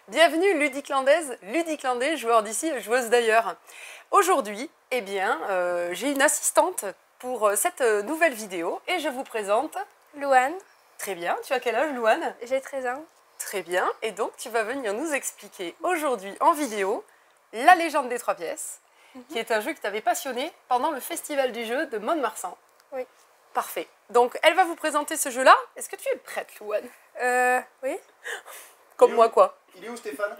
Bienvenue Ludiclandais, joueur d'ici, joueuse d'ailleurs. Aujourd'hui, eh bien, j'ai une assistante pour cette nouvelle vidéo et je vous présente... Louane. Très bien, tu as quel âge Louane? J'ai 13 ans. Très bien, et donc tu vas venir nous expliquer aujourd'hui en vidéo La Légende des 3 pièces, qui est un jeu qui t'avait passionné pendant le festival du jeu de Mont-de-Marsan. Oui. Parfait. Donc elle va vous présenter ce jeu-là. Est-ce que tu es prête Louane? Oui. Comme moi quoi. Il est où Stéphane?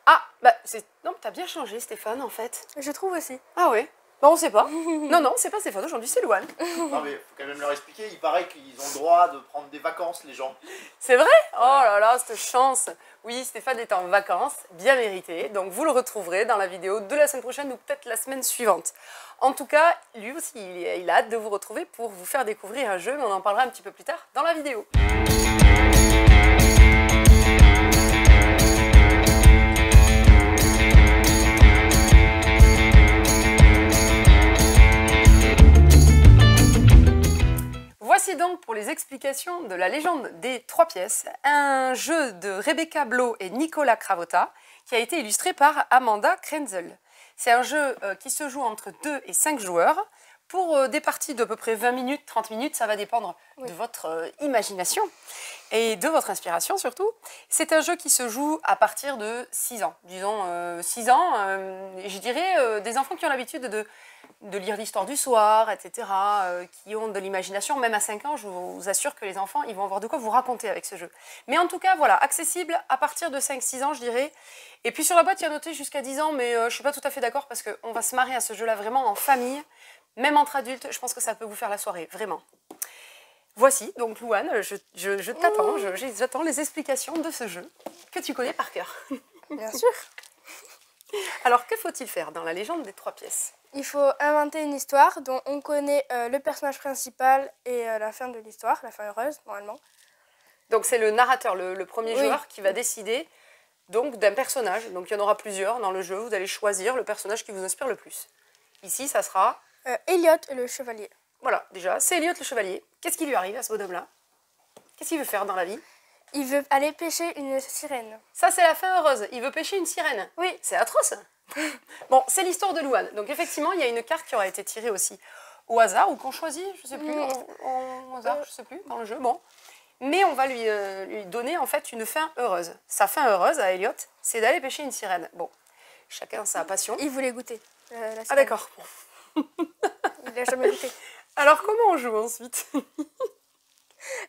Ah, bah c'est... Non, t'as bien changé Stéphane en fait. Je trouve aussi. Ah ouais. Bah on sait pas. Non, c'est pas Stéphane, aujourd'hui c'est Louane. Non mais faut quand même leur expliquer, il paraît qu'ils ont le droit de prendre des vacances les gens. C'est vrai? Oh là là, cette chance. Oui, Stéphane est en vacances, bien mérité. Donc vous le retrouverez dans la vidéo de la semaine prochaine ou peut-être la semaine suivante. En tout cas, lui aussi, il a hâte de vous retrouver pour vous faire découvrir un jeu, mais on en parlera un petit peu plus tard dans la vidéo. Voici donc pour les explications de La Légende des 3 pièces, un jeu de Rebecca Blow et Nicolas Cravotta qui a été illustré par Amanda Krenzel. C'est un jeu qui se joue entre 2 et 5 joueurs pour des parties d'à peu près 20 minutes, 30 minutes, ça va dépendre de votre imagination et de votre inspiration surtout. C'est un jeu qui se joue à partir de 6 ans, disons 6 ans, je dirais des enfants qui ont l'habitude de lire l'histoire du soir, etc., qui ont de l'imagination, même à 5 ans, je vous assure que les enfants, ils vont avoir de quoi vous raconter avec ce jeu. Mais en tout cas, voilà, accessible à partir de 5-6 ans, je dirais. Et puis sur la boîte, il y a noté jusqu'à 10 ans, mais je ne suis pas tout à fait d'accord parce qu'on va se marrer à ce jeu-là vraiment en famille, même entre adultes, je pense que ça peut vous faire la soirée, vraiment. Voici, donc Louane, je t'attends, j'attends les explications de ce jeu que tu connais par cœur. Bien sûr. Alors, que faut-il faire dans La Légende des 3 pièces? Il faut inventer une histoire dont on connaît le personnage principal et la fin de l'histoire, la fin heureuse, normalement. Donc c'est le narrateur, le premier joueur, qui va décider donc d'un personnage. Donc il y en aura plusieurs dans le jeu, vous allez choisir le personnage qui vous inspire le plus. Ici, ça sera... Elliot, le chevalier. Voilà, déjà, c'est Elliot le chevalier. Qu'est-ce qui lui arrive à ce bonhomme-là? Qu'est-ce qu'il veut faire dans la vie? Il veut aller pêcher une sirène. Ça, c'est la fin heureuse. Il veut pêcher une sirène. Oui. C'est atroce. Bon, c'est l'histoire de Louane. Donc effectivement, il y a une carte qui aura été tirée aussi au hasard, ou qu'on choisit, je sais plus, au hasard, je sais plus, dans le jeu, bon. Mais on va lui donner en fait une fin heureuse. Sa fin heureuse à Elliot, c'est d'aller pêcher une sirène. Bon, chacun sa passion. Il voulait goûter la sirène. Ah d'accord. Il l'a jamais goûté. Alors comment on joue ensuite?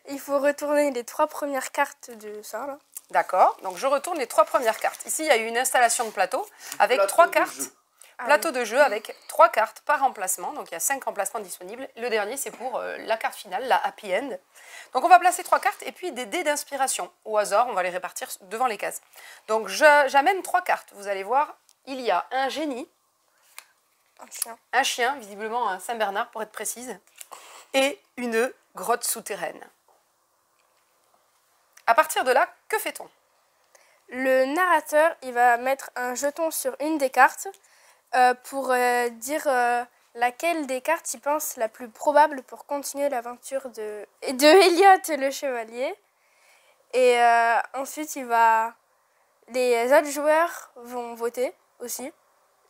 Il faut retourner les 3 premières cartes de ça, là. D'accord, donc je retourne les 3 premières cartes. Ici, il y a eu une installation de plateau avec 3 cartes. Plateau de jeu avec 3 cartes par emplacement. Donc il y a 5 emplacements disponibles. Le dernier, c'est pour la carte finale, la happy end. Donc on va placer 3 cartes et puis des dés d'inspiration. Au hasard, on va les répartir devant les cases. Donc j'amène 3 cartes. Vous allez voir, il y a un génie. Un chien, visiblement un Saint-Bernard pour être précise. Et une grotte souterraine. À partir de là, que fait-on? Le narrateur, il va mettre un jeton sur une des cartes pour dire laquelle des cartes il pense la plus probable pour continuer l'aventure de Elliot le chevalier. Et ensuite, les autres joueurs vont voter aussi.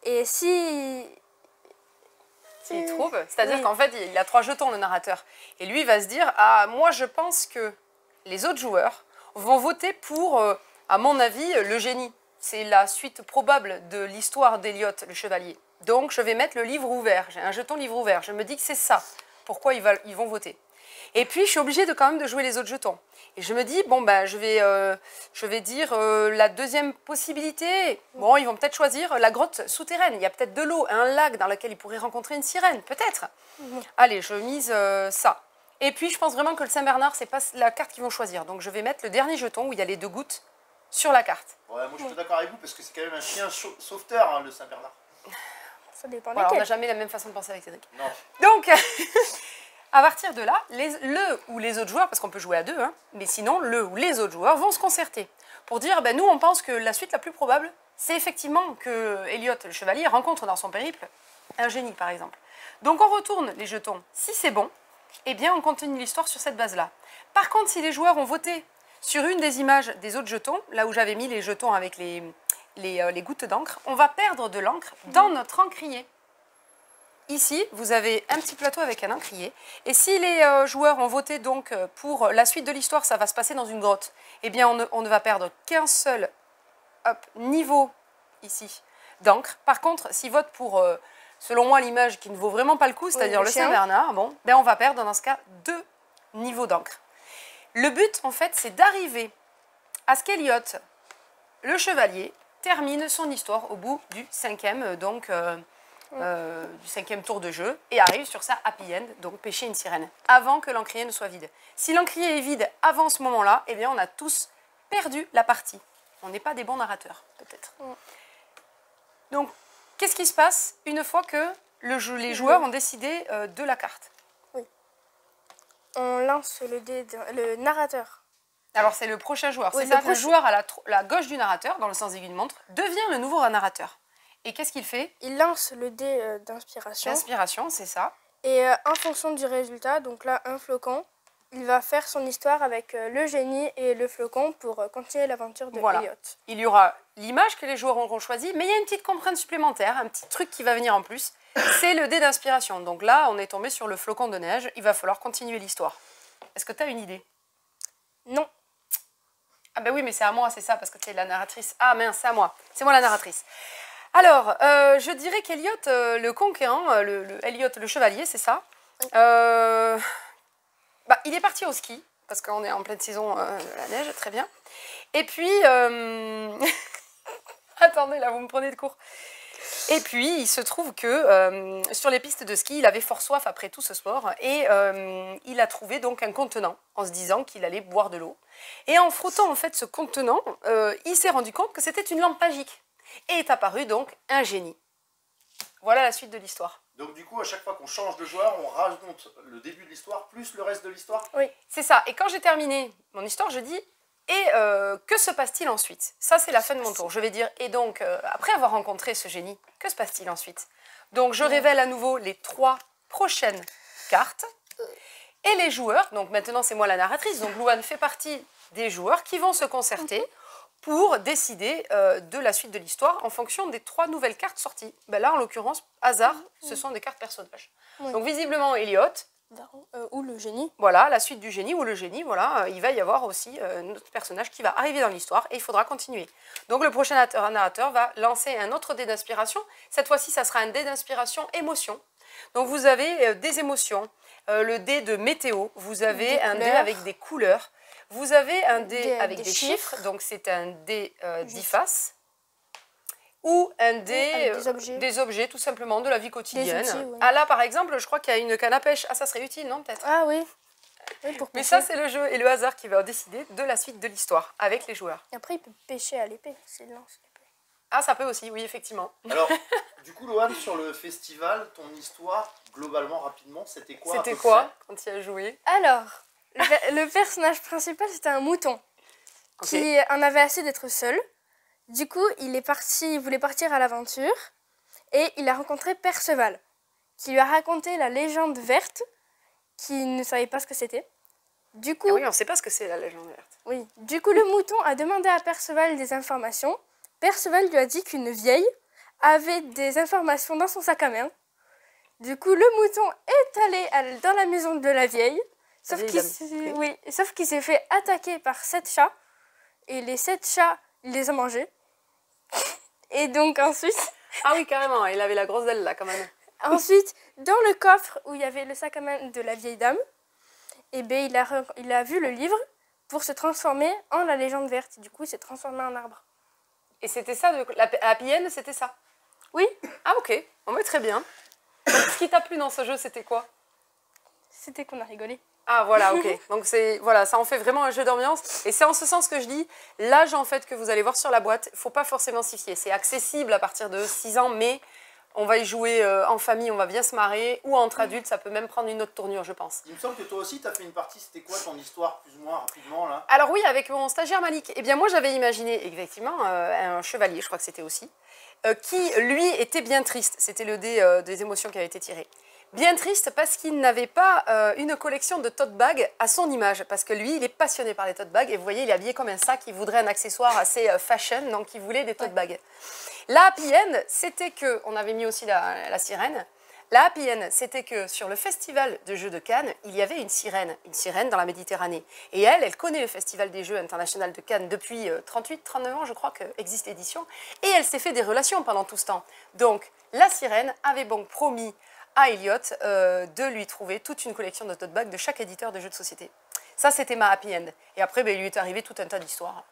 Et s'il trouve, c'est-à-dire qu'en fait, il a 3 jetons, le narrateur. Et lui, il va se dire, ah, moi, je pense que les autres joueurs vont voter pour, à mon avis, le génie. C'est la suite probable de l'histoire d'Elliot, le chevalier. Donc, je vais mettre le livre ouvert. J'ai un jeton livre ouvert. Je me dis que c'est ça. Pourquoi ils vont voter. Et puis, je suis obligée quand même de jouer les autres jetons. Et je me dis, bon, ben, je vais dire la deuxième possibilité. Bon, ils vont peut-être choisir la grotte souterraine. Il y a peut-être de l'eau, un lac dans lequel ils pourraient rencontrer une sirène. Peut-être. Allez, je mise ça. Et puis, je pense vraiment que le Saint-Bernard, c'est pas la carte qu'ils vont choisir. Donc, je vais mettre le dernier jeton où il y a les 2 gouttes sur la carte. Ouais, moi, je suis d'accord avec vous parce que c'est quand même un chien sauveteur, hein, le Saint-Bernard. Ça dépend voilà, on n'a jamais la même façon de penser avec Cédric. Non. Donc, à partir de là, le ou les autres joueurs, parce qu'on peut jouer à 2, hein, mais sinon, le ou les autres joueurs vont se concerter pour dire, ben, nous, on pense que la suite la plus probable, c'est effectivement que Elliot, le chevalier, rencontre dans son périple un génie, par exemple. Donc, on retourne les jetons. Si c'est bon, eh bien, on continue l'histoire sur cette base-là. Par contre, si les joueurs ont voté sur une des images des autres jetons, là où j'avais mis les jetons avec les gouttes d'encre, on va perdre de l'encre dans notre encrier. Ici, vous avez un petit plateau avec un encrier. Et si les joueurs ont voté donc pour la suite de l'histoire, ça va se passer dans une grotte, eh bien on ne va perdre qu'un seul niveau ici d'encre. Par contre, s'ils votent pour, selon moi, l'image qui ne vaut vraiment pas le coup, c'est-à-dire le Saint-Bernard, bon, ben on va perdre dans ce cas 2 niveaux d'encre. Le but, en fait, c'est d'arriver à ce qu'Eliott, le chevalier, termine son histoire au bout du 5e, du 5e tour de jeu et arrive sur sa happy end, donc pêcher une sirène, avant que l'encrier ne soit vide. Si l'encrier est vide avant ce moment-là, eh bien on a tous perdu la partie. On n'est pas des bons narrateurs, peut-être. Donc, qu'est-ce qui se passe une fois que les joueurs ont décidé de la carte? Oui. On lance le narrateur. Alors, c'est le prochain joueur. Oui, c'est ça, le joueur à la gauche du narrateur, dans le sens aiguille de montre, devient le nouveau narrateur. Et qu'est-ce qu'il fait? Il lance le dé d'inspiration. L'inspiration, c'est ça. Et en fonction du résultat, donc là, un flocon, il va faire son histoire avec le génie et le flocon pour continuer l'aventure de Eliott. Il y aura l'image que les joueurs auront choisie, mais il y a une petite contrainte supplémentaire, un petit truc qui va venir en plus, c'est le dé d'inspiration. Donc là, on est tombé sur le flocon de neige, il va falloir continuer l'histoire. Est-ce que tu as une idée? Non. Ah ben oui, mais c'est à moi, c'est ça, parce que tu es la narratrice. Ah mince, c'est à moi. C'est moi la narratrice. Alors, je dirais qu'Eliott, le conquérant, Eliott, le chevalier, c'est ça. Il est parti au ski, parce qu'on est en pleine saison de la neige, très bien. Et puis, attendez, là, vous me prenez de court. Et puis, il se trouve que sur les pistes de ski, il avait fort soif après tout ce sport. Et il a trouvé donc un contenant, en se disant qu'il allait boire de l'eau. Et en frottant en fait ce contenant, il s'est rendu compte que c'était une lampe magique. Et est apparu donc un génie. Voilà la suite de l'histoire. Donc du coup, à chaque fois qu'on change de joueur, on rajoute le début de l'histoire plus le reste de l'histoire? Oui, c'est ça. Et quand j'ai terminé mon histoire, je dis, et que se passe-t-il ensuite? Ça, c'est la fin de mon tour. Je vais dire, et donc, après avoir rencontré ce génie, que se passe-t-il ensuite? Donc, je révèle à nouveau les 3 prochaines cartes. Et les joueurs, donc maintenant c'est moi la narratrice, donc Louane fait partie des joueurs qui vont se concerter pour décider de la suite de l'histoire en fonction des 3 nouvelles cartes sorties. Ben là, en l'occurrence, hasard, ce sont des cartes personnages. Oui. Donc visiblement, Eliott. Ou le génie. Voilà, la suite du génie ou le génie, voilà. Il va y avoir aussi notre personnage qui va arriver dans l'histoire et il faudra continuer. Donc le prochain narrateur va lancer un autre dé d'inspiration. Cette fois-ci, ça sera un dé d'inspiration émotion. Donc vous avez des émotions, le dé de météo, vous avez un dé avec des couleurs. Vous avez un dé avec des chiffres, donc c'est un dé d'IFAS, ou un dé des objets, tout simplement, de la vie quotidienne. Outils, oui. Ah là, par exemple, je crois qu'il y a une canne à pêche. Ah, ça serait utile, non, peut-être? Ah oui. Mais ça, c'est le jeu et le hasard qui va décider de la suite de l'histoire avec les joueurs. Et après, il peut pêcher à l'épée, s'il lance l'épée. Ah, ça peut aussi, oui, effectivement. Alors, du coup, Loane, sur le festival, ton histoire, globalement, rapidement, c'était quoi? C'était quoi quand tu as joué? Alors... Le personnage principal, c'était un mouton qui en avait assez d'être seul. Du coup, il voulait partir à l'aventure et il a rencontré Perceval, qui lui a raconté la légende verte, qui ne savait pas ce que c'était. Du coup, oui, on ne sait pas ce que c'est la légende verte. Oui. Du coup, le mouton a demandé à Perceval des informations. Perceval lui a dit qu'une vieille avait des informations dans son sac à main. Du coup, le mouton est allé dans la maison de la vieille. Sauf qu'il s'est fait attaquer par 7 chats. Et les 7 chats, il les a mangés. Et donc ensuite... Ah oui, carrément, il avait la grosse dalle là, quand même. Ensuite, dans le coffre où il y avait le sac à main de la vieille dame, eh bien, il a vu le livre pour se transformer en la légende verte. Du coup, il s'est transformé en arbre. Et c'était ça, la happy end, c'était ça? Oui. Ah ok, on va très bien. Donc, ce qui t'a plu dans ce jeu, c'était quoi? C'était qu'on a rigolé. Ah voilà, ok. Donc voilà, ça en fait vraiment un jeu d'ambiance. Et c'est en ce sens que je dis, l'âge en fait que vous allez voir sur la boîte, il ne faut pas forcément s'y fier. C'est accessible à partir de 6 ans, mais on va y jouer en famille, on va bien se marrer, ou entre adultes, ça peut même prendre une autre tournure, je pense. Il me semble que toi aussi, tu as fait une partie, c'était quoi ton histoire, plus ou moins, rapidement, là? Alors oui, avec mon stagiaire Malik. Eh bien moi, j'avais imaginé, effectivement, un chevalier, je crois que c'était aussi, qui, lui, était bien triste. C'était le dé des émotions qui avait été tiré. Bien triste parce qu'il n'avait pas une collection de tote bags à son image, parce que lui, il est passionné par les tote bags, et vous voyez, il est habillé comme un sac, il voudrait un accessoire assez fashion, donc il voulait des tote bags. La happy end, c'était que, on avait mis aussi la sirène, la happy end, c'était que sur le festival de jeux de Cannes, il y avait une sirène dans la Méditerranée. Et elle connaît le festival des jeux international de Cannes depuis 38-39 ans, je crois qu'existe l'édition, et elle s'est fait des relations pendant tout ce temps. Donc, la sirène avait donc promis à Elliot de lui trouver toute une collection de tote bags de chaque éditeur de jeux de société. Ça, c'était ma happy end. Et après, il lui est arrivé tout un tas d'histoires.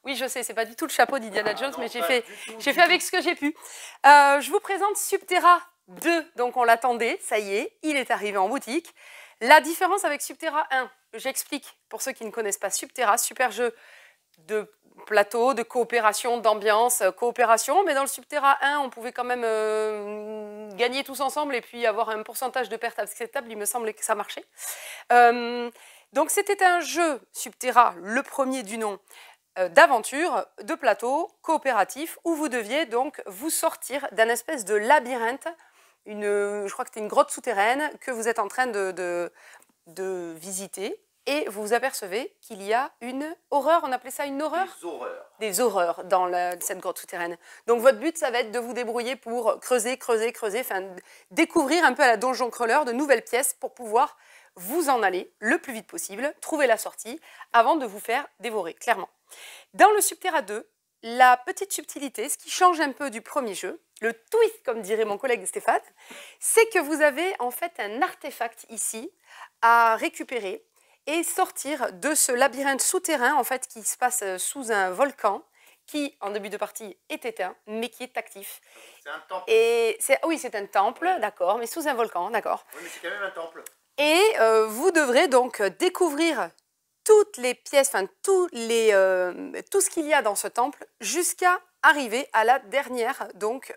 Oui, je sais, c'est pas du tout le chapeau d'Indiana Jones, mais j'ai fait avec ce que j'ai pu. Je vous présente Subterra 2, donc on l'attendait, ça y est, il est arrivé en boutique. La différence avec Subterra 1, j'explique pour ceux qui ne connaissent pas Subterra, super jeu de plateau, de coopération, d'ambiance, coopération, mais dans le Subterra 1, on pouvait quand même gagner tous ensemble et puis avoir un pourcentage de perte acceptable, il me semblait que ça marchait. Donc c'était un jeu Subterra, le premier du nom, d'aventure, de plateau, coopératif, où vous deviez donc vous sortir d'un espèce de labyrinthe, je crois que c'était une grotte souterraine que vous êtes en train de visiter, et vous vous apercevez qu'il y a une horreur, on appelait ça une horreur ? Des horreurs. Des horreurs dans cette grotte souterraine. Donc votre but, ça va être de vous débrouiller pour creuser, enfin découvrir un peu à la donjon crawler de nouvelles pièces pour pouvoir vous en aller le plus vite possible, trouver la sortie avant de vous faire dévorer, clairement. Dans le Subterra 2, la petite subtilité, ce qui change un peu du premier jeu, le twist, comme dirait mon collègue Stéphane, c'est que vous avez en fait un artefact ici à récupérer et sortir de ce labyrinthe souterrain en fait qui se passe sous un volcan qui, en début de partie, est éteint, mais qui est actif. C'est un temple. Oui, c'est un temple, d'accord, mais sous un volcan, d'accord. Oui, mais c'est quand même un temple. Et vous devrez donc découvrir toutes les pièces, enfin tout ce qu'il y a dans ce temple, jusqu'à arriver à la dernière, donc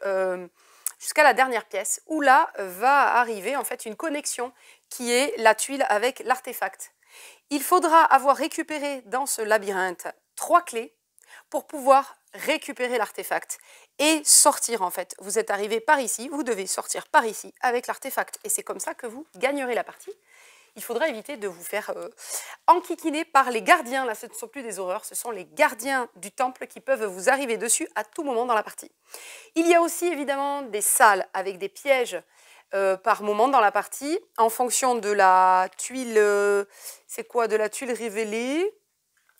jusqu'à la dernière pièce, où là va arriver en fait une connexion qui est la tuile avec l'artefact. Il faudra avoir récupéré dans ce labyrinthe 3 clés pour pouvoir récupérer l'artefact et sortir en fait. Vous êtes arrivé par ici, vous devez sortir par ici avec l'artefact et c'est comme ça que vous gagnerez la partie. Il faudra éviter de vous faire enquiquiner par les gardiens. Là, ce ne sont plus des horreurs, ce sont les gardiens du temple qui peuvent vous arriver dessus à tout moment dans la partie. Il y a aussi évidemment des salles avec des pièges par moment dans la partie, en fonction de la tuile, c'est quoi, de la tuile révélée?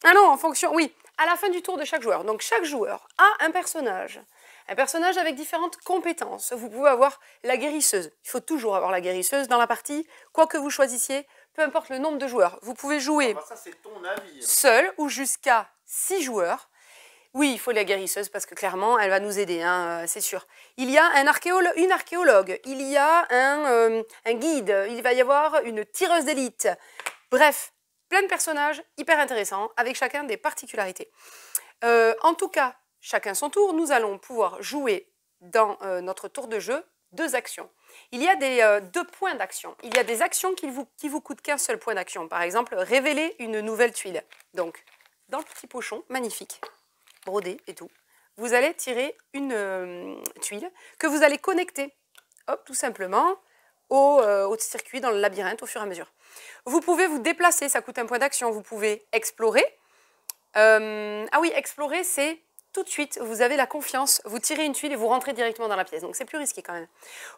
Ah non, en fonction, oui, à la fin du tour de chaque joueur. Donc chaque joueur a un personnage avec différentes compétences. Vous pouvez avoir la guérisseuse, il faut toujours avoir la guérisseuse dans la partie, quoi que vous choisissiez, peu importe le nombre de joueurs. Vous pouvez jouer ça, c'est ton avis. Seul ou jusqu'à 6 joueurs. Oui, il faut la guérisseuse parce que clairement, elle va nous aider, hein, c'est sûr. Il y a une archéologue, il y a un guide, il va y avoir une tireuse d'élite. Bref, plein de personnages hyper intéressants avec chacun des particularités. En tout cas, chacun son tour, nous allons pouvoir jouer dans notre tour de jeu 2 actions. Il y a 2 points d'action. Il y a des actions qui vous coûtent qu'un seul point d'action. Par exemple, révéler une nouvelle tuile. Donc, dans le petit pochon, magnifique, brodé et tout, vous allez tirer une tuile que vous allez connecter, hop, tout simplement, au circuit, dans le labyrinthe, au fur et à mesure. Vous pouvez vous déplacer, ça coûte un point d'action. Vous pouvez explorer. Ah oui, explorer, c'est tout de suite, vous avez la confiance, vous tirez une tuile et vous rentrez directement dans la pièce. Donc c'est plus risqué quand même.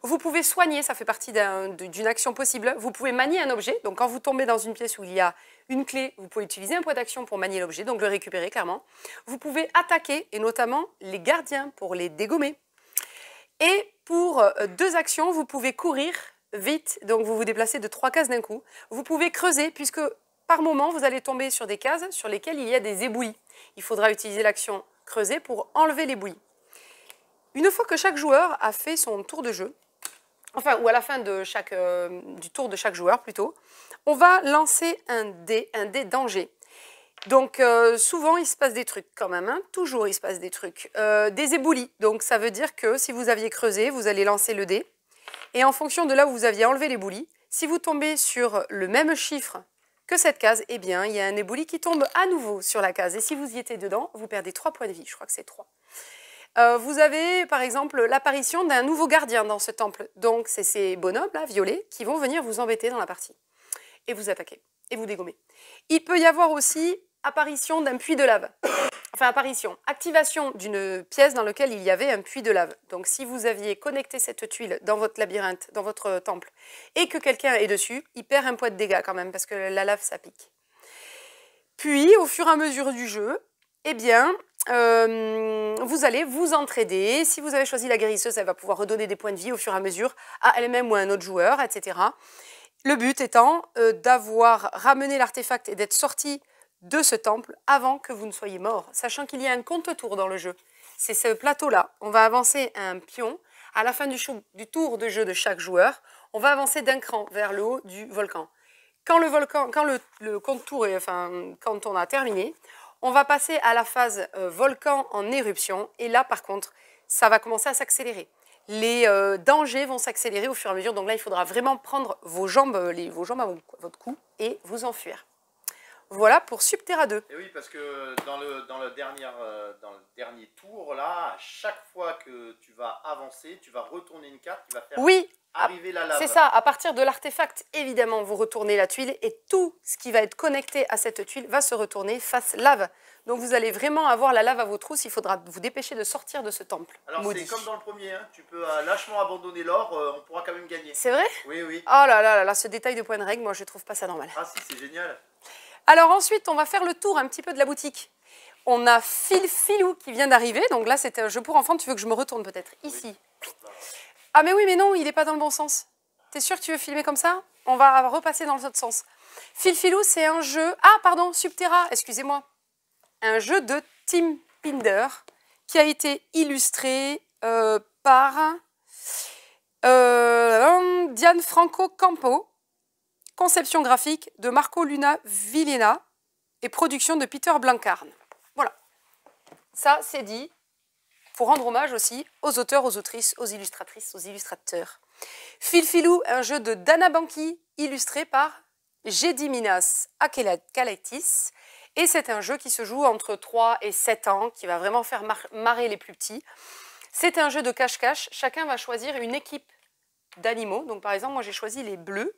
Vous pouvez soigner, ça fait partie d'une action possible. Vous pouvez manier un objet. Donc quand vous tombez dans une pièce où il y a une clé, vous pouvez utiliser un point d'action pour manier l'objet, donc le récupérer clairement. Vous pouvez attaquer, et notamment les gardiens pour les dégommer. Et pour 2 actions, vous pouvez courir vite, donc vous vous déplacez de 3 cases d'un coup. Vous pouvez creuser, puisque par moment, vous allez tomber sur des cases sur lesquelles il y a des éboulis. Il faudra utiliser l'action creuser pour enlever l'éboulis. Une fois que chaque joueur a fait son tour de jeu, enfin, ou à la fin de du tour de chaque joueur plutôt, on va lancer un dé danger. Donc souvent il se passe des trucs quand même, hein. Toujours il se passe des trucs. Des éboulis, donc ça veut dire que si vous aviez creusé, vous allez lancer le dé, et en fonction de là où vous aviez enlevé l'éboulis, si vous tombez sur le même chiffre que cette case, eh bien, il y a un éboulis qui tombe à nouveau sur la case. Et si vous y étiez dedans, vous perdez 3 points de vie. Je crois que c'est 3. Vous avez par exemple l'apparition d'un nouveau gardien dans ce temple. Donc c'est ces bonhommes là, violets, qui vont venir vous embêter dans la partie et vous attaquer et vous dégommer. Il peut y avoir aussi apparition d'un puits de lave. Enfin, activation d'une pièce dans laquelle il y avait un puits de lave. Donc, si vous aviez connecté cette tuile dans votre labyrinthe, dans votre temple, et que quelqu'un est dessus, il perd un point de dégâts quand même, parce que la lave, ça pique. Puis, au fur et à mesure du jeu, eh bien, vous allez vous entraider. Si vous avez choisi la guérisseuse, elle va pouvoir redonner des points de vie au fur et à mesure à elle-même ou à un autre joueur, etc. Le but étant d'avoir ramené l'artefact et d'être sorti de ce temple avant que vous ne soyez mort, sachant qu'il y a un compte-tour dans le jeu. C'est ce plateau-là. On va avancer un pion. À la fin du tour de jeu de chaque joueur, on va avancer d'un cran vers le haut du volcan. Quand le compte-tour quand on a terminé, on va passer à la phase volcan en éruption. Et là, par contre, ça va commencer à s'accélérer. Les dangers vont s'accélérer au fur et à mesure. Donc là, il faudra vraiment prendre vos jambes à votre cou et vous enfuir. Voilà pour Subterra 2. Et oui, parce que dans le dernier tour, là, à chaque fois que tu vas avancer, tu vas retourner une carte qui va faire arriver la lave. C'est ça, à partir de l'artefact, évidemment, vous retournez la tuile et tout ce qui va être connecté à cette tuile va se retourner face lave. Donc vous allez vraiment avoir la lave à vos trousses, il faudra vous dépêcher de sortir de ce temple. Alors c'est comme dans le premier, hein, tu peux lâchement abandonner l'or, on pourra quand même gagner. C'est vrai? Oui, oui. Oh là là, ce détail de point de règle, moi je trouve pas ça normal. Ah si, c'est génial. Alors ensuite, on va faire le tour un petit peu de la boutique. On a Filfilou qui vient d'arriver. Donc là, c'était un jeu pour enfants. Tu veux que je me retourne peut-être ici? Ah mais oui, mais non, il n'est pas dans le bon sens. T'es sûr que tu veux filmer comme ça? On va repasser dans l'autre sens. Filfilou, c'est un jeu... Ah, pardon, Subterra, excusez-moi. Un jeu de Tim Pinder qui a été illustré par Diane Franco Campo. Conception graphique de Marco Luna Villena et production de Peter Blancarn. Voilà. Ça, c'est dit pour rendre hommage aussi aux auteurs, aux autrices, aux illustratrices, aux illustrateurs. Filfilou, un jeu de Dana Banki illustré par Gediminas Akelaitis. Et c'est un jeu qui se joue entre 3 et 7 ans, qui va vraiment faire marrer les plus petits. C'est un jeu de cache-cache. Chacun va choisir une équipe d'animaux. Donc par exemple, moi j'ai choisi les bleus.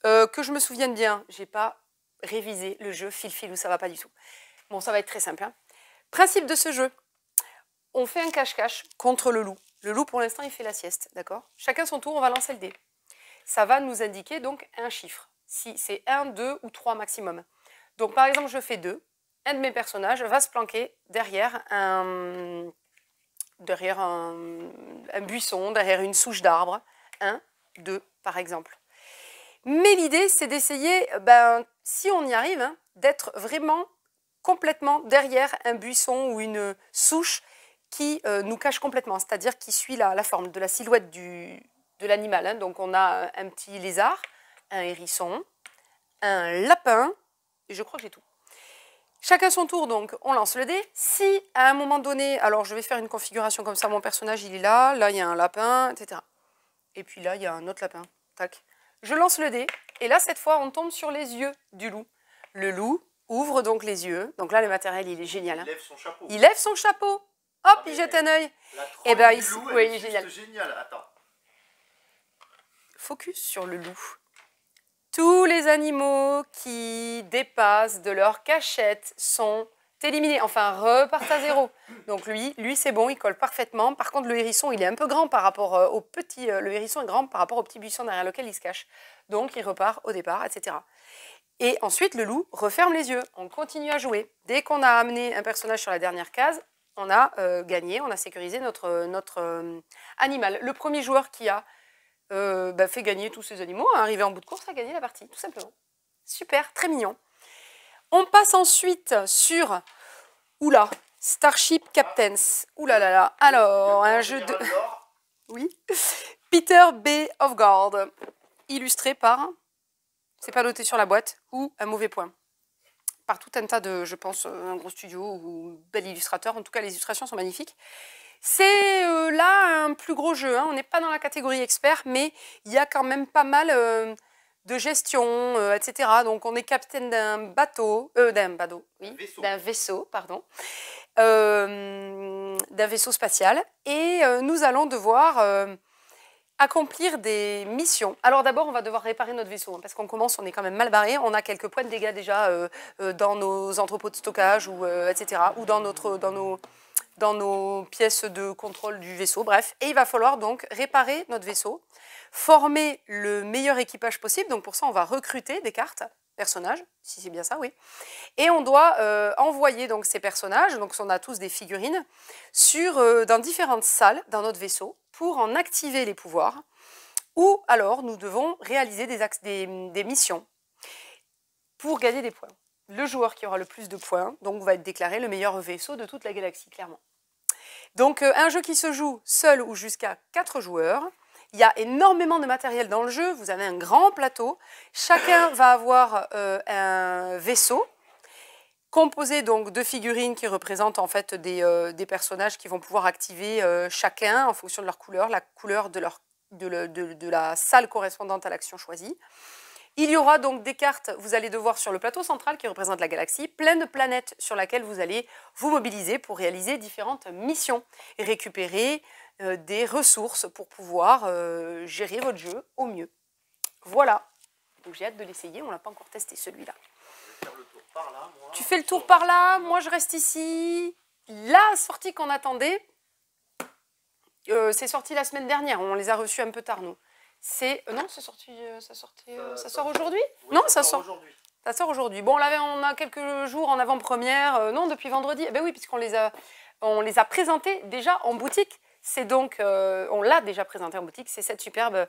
Que je me souvienne bien, j'ai pas révisé le jeu Filfilou, ça va pas du tout. Bon, ça va être très simple. Hein. Principe de ce jeu, on fait un cache-cache contre le loup. Le loup, pour l'instant, il fait la sieste, d'accord? Chacun son tour, on va lancer le dé. Ça va nous indiquer donc un chiffre. Si c'est 1, 2 ou 3 maximum. Donc, par exemple, je fais 2. Un de mes personnages va se planquer derrière un buisson, derrière une souche d'arbre. 1, 2, par exemple. Mais l'idée, c'est d'essayer, si on y arrive, hein, d'être vraiment complètement derrière un buisson ou une souche qui nous cache complètement, c'est-à-dire qui suit la forme de la silhouette de l'animal. Hein. Donc on a un petit lézard, un hérisson, un lapin, et je crois que j'ai tout. Chacun son tour, donc on lance le dé. Si à un moment donné, alors je vais faire une configuration comme ça, mon personnage il est là, là il y a un lapin, etc. Et puis là il y a un autre lapin, tac. Je lance le dé, et là, cette fois, on tombe sur les yeux du loup. Le loup ouvre donc les yeux. Donc là, le matériel, il est génial. Hein. Il lève son chapeau. Il lève son chapeau. Hop, il jette un œil. Et ben, du loup, oui, il est génial. Génial. Attends. Focus sur le loup. Tous les animaux qui dépassent de leur cachette sont éliminés. Enfin, repartent à 0. Donc lui c'est bon, il colle parfaitement. Par contre, le hérisson, il est un peu grand par rapport au petit... le hérisson est grand par rapport au petit buisson derrière lequel il se cache. Donc, il repart au départ, etc. Et ensuite, le loup referme les yeux. On continue à jouer. Dès qu'on a amené un personnage sur la dernière case, on a gagné, on a sécurisé notre animal. Le premier joueur qui a fait gagner tous ces animaux, arrivé en bout de course, a gagné la partie, tout simplement. Super, très mignon. On passe ensuite sur... Oula, Starship Captains. Oula là là. Alors, un jeu de... Oui. Peter B. Hofgaard. Illustré par... C'est pas noté sur la boîte. Ou un mauvais point. Par tout un tas de, je pense, un gros studio ou bel illustrateur. En tout cas, les illustrations sont magnifiques. C'est là un plus gros jeu. Hein. On n'est pas dans la catégorie expert, mais il y a quand même pas mal de gestion, etc. Donc, on est capitaine d'un vaisseau, pardon. vaisseau spatial et nous allons devoir accomplir des missions. Alors d'abord, on va devoir réparer notre vaisseau, hein, parce qu'on commence, on est quand même mal barré. On a quelques points de dégâts déjà dans nos entrepôts de stockage, ou, etc., ou dans nos pièces de contrôle du vaisseau, bref. Et il va falloir donc réparer notre vaisseau, former le meilleur équipage possible. Donc pour ça, on va recruter des cartes personnages, si c'est bien ça, oui. Et on doit envoyer donc ces personnages, donc on a tous des figurines, dans différentes salles dans notre vaisseau pour en activer les pouvoirs, ou alors nous devons réaliser des missions pour gagner des points. Le joueur qui aura le plus de points donc va être déclaré le meilleur vaisseau de toute la galaxie, clairement. Donc un jeu qui se joue seul ou jusqu'à 4 joueurs. Il y a énormément de matériel dans le jeu, vous avez un grand plateau. Chacun va avoir un vaisseau composé donc de figurines qui représentent en fait des personnages qui vont pouvoir activer chacun en fonction de leur couleur, la couleur de la salle correspondante à l'action choisie. Il y aura donc des cartes, vous allez devoir sur le plateau central qui représente la galaxie, plein de planètes sur lesquelles vous allez vous mobiliser pour réaliser différentes missions et récupérer des ressources pour pouvoir gérer votre jeu au mieux. Voilà, donc j'ai hâte de l'essayer, on ne l'a pas encore testé celui-là. Tu fais le tour par là, moi je reste ici. La sortie qu'on attendait, c'est sorti la semaine dernière, on les a reçus un peu tard nous. Non, c'est sorti, ça sort aujourd'hui? Oui, non, ça sort aujourd'hui. Ça sort aujourd'hui. Bon, on a quelques jours en avant-première, non, depuis vendredi. Eh ben oui, puisqu'on les a présentés déjà en boutique. C'est donc, on l'a déjà présenté en boutique, c'est cette superbe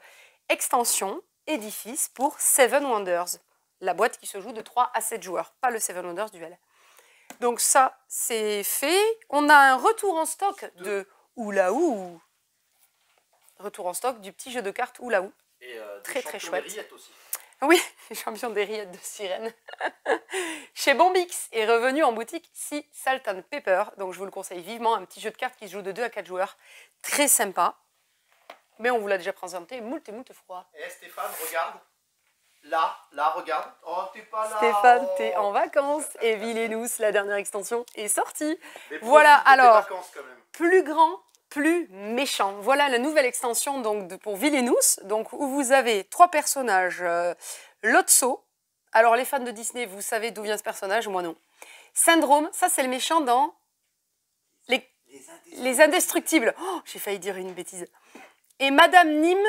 extension édifice pour Seven Wonders. La boîte qui se joue de 3 à 7 joueurs, pas le Seven Wonders Duel. Donc ça, c'est fait. On a un retour en stock de Oulaou. Retour en stock du petit jeu de cartes Oulaou. Et très très chouette. Aussi. Oui, les champions des rillettes de sirène. Chez Bombix est revenu en boutique Sea Salt and Pepper. Donc je vous le conseille vivement, un petit jeu de cartes qui se joue de 2 à 4 joueurs. Très sympa. Mais on vous l'a déjà présenté, moult et moult fois. Et Stéphane, regarde. Là, regarde. Oh, t'es pas là. Stéphane, t'es en vacances. Et Villainous, la dernière extension, est sortie. Voilà, alors, plus grand, plus méchant. Voilà la nouvelle extension donc, pour Villainous, donc, où vous avez 3 personnages. Lotso, alors les fans de Disney, vous savez d'où vient ce personnage, moi non. Syndrome, ça c'est le méchant dans les Indestructibles. Oh, j'ai failli dire une bêtise. Et Madame Nîmes.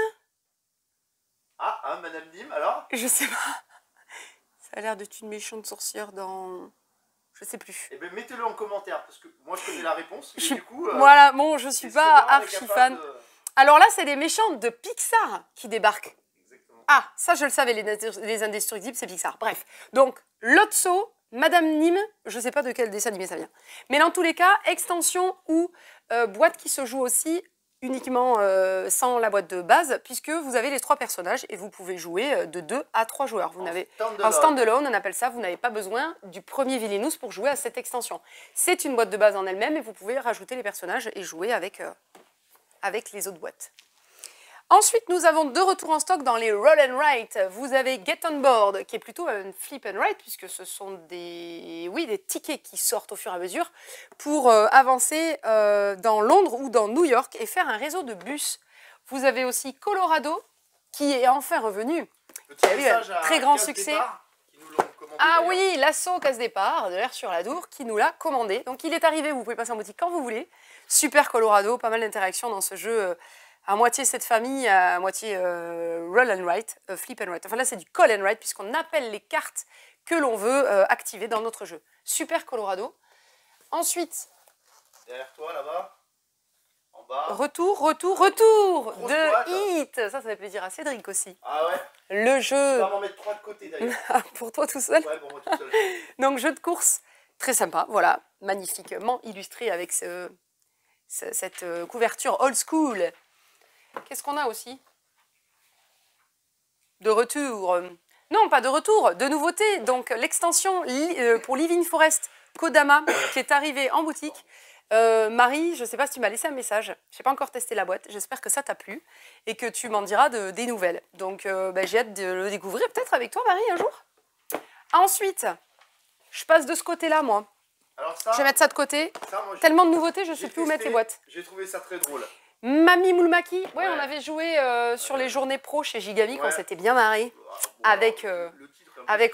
Ah, Madame Nîmes, alors? Je sais pas. Ça a l'air d'être une méchante sorcière dans... Je sais plus. Eh bien, mettez-le en commentaire, parce que moi, je connais la réponse. Mais du coup, voilà, bon, je suis pas archi fan. Alors là, c'est des méchants de Pixar qui débarquent. Exactement. Ah, ça, je le savais, les Indestructibles, c'est Pixar. Bref, donc, Lotso, Madame Nîmes, je sais pas de quel dessin animé ça vient. Mais dans tous les cas, extension ou boîte qui se joue aussi uniquement sans la boîte de base, puisque vous avez les 3 personnages et vous pouvez jouer de 2 à 3 joueurs. Vous n'avez en stand-alone, on appelle ça, vous n'avez pas besoin du premier Villainous pour jouer à cette extension. C'est une boîte de base en elle-même et vous pouvez rajouter les personnages et jouer avec les autres boîtes. Ensuite, nous avons 2 retours en stock dans les Roll and Write. Vous avez Get on Board, qui est plutôt un flip and write, puisque ce sont des tickets qui sortent au fur et à mesure pour avancer dans Londres ou dans New York et faire un réseau de bus. Vous avez aussi Colorado, qui est enfin revenu. Petit message un très grand succès. Ah oui, l'assaut casse-départ de l'air sur la Dour qui nous l'a commandé. Donc il est arrivé, vous pouvez passer en boutique quand vous voulez. Super Colorado, pas mal d'interactions dans ce jeu. À moitié cette famille, à moitié roll and write, flip and write. Enfin là c'est du call and write puisqu'on appelle les cartes que l'on veut activer dans notre jeu. Super Colorado. Ensuite, derrière toi là-bas, en bas. Retour de Hit. Ça fait plaisir à Cédric aussi. Ah ouais. Le jeu. Tu vas m'en mettre 3 de côté d'ailleurs. Pour toi tout seul. Ouais, pour moi tout seul. Donc jeu de course, très sympa. Voilà, magnifiquement illustré avec cette couverture old school. Qu'est-ce qu'on a aussi? De retour. Non, pas de retour, de nouveauté. Donc l'extension pour Living Forest Kodama qui est arrivée en boutique. Marie, je ne sais pas si tu m'as laissé un message. Je n'ai pas encore testé la boîte. J'espère que ça t'a plu et que tu m'en diras des nouvelles. Donc j'ai hâte de le découvrir peut-être avec toi, Marie, un jour. Ensuite, je passe de ce côté-là, moi. Alors ça, je vais mettre ça de côté. Moi, tellement de nouveautés, je ne sais plus où mettre les boîtes. J'ai trouvé ça très drôle. Mami Moulmaki, ouais, on avait joué sur les journées pro chez Gigami quand c'était bien marré avec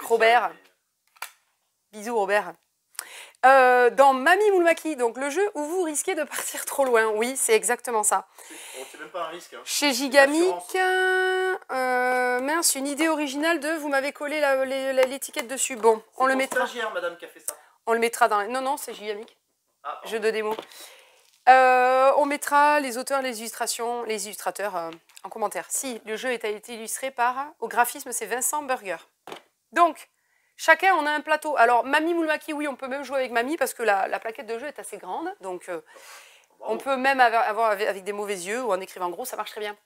Robert. Mais... Bisous Robert. Dans Mami Moulmaki, donc le jeu où vous risquez de partir trop loin. Oui, c'est exactement ça. C'est même pas un risque. Hein. Chez Gigamic, mince, une idée originale de vous m'avez collé l'étiquette dessus. Bon, on le mettra. C'est stagiaire, madame, qui a fait ça. On le mettra dans. Non, c'est Gigamic. Ah, jeu de démo. On mettra les auteurs, les illustrateurs en commentaire. Si le jeu a été illustré par, au graphisme, c'est Vincent Burger. Donc, chacun, on a un plateau. Alors, Mami Moulmaki, oui, on peut même jouer avec Mami parce que la plaquette de jeu est assez grande. Donc, on peut même avoir avec des mauvais yeux ou en écrivant gros, ça marche très bien.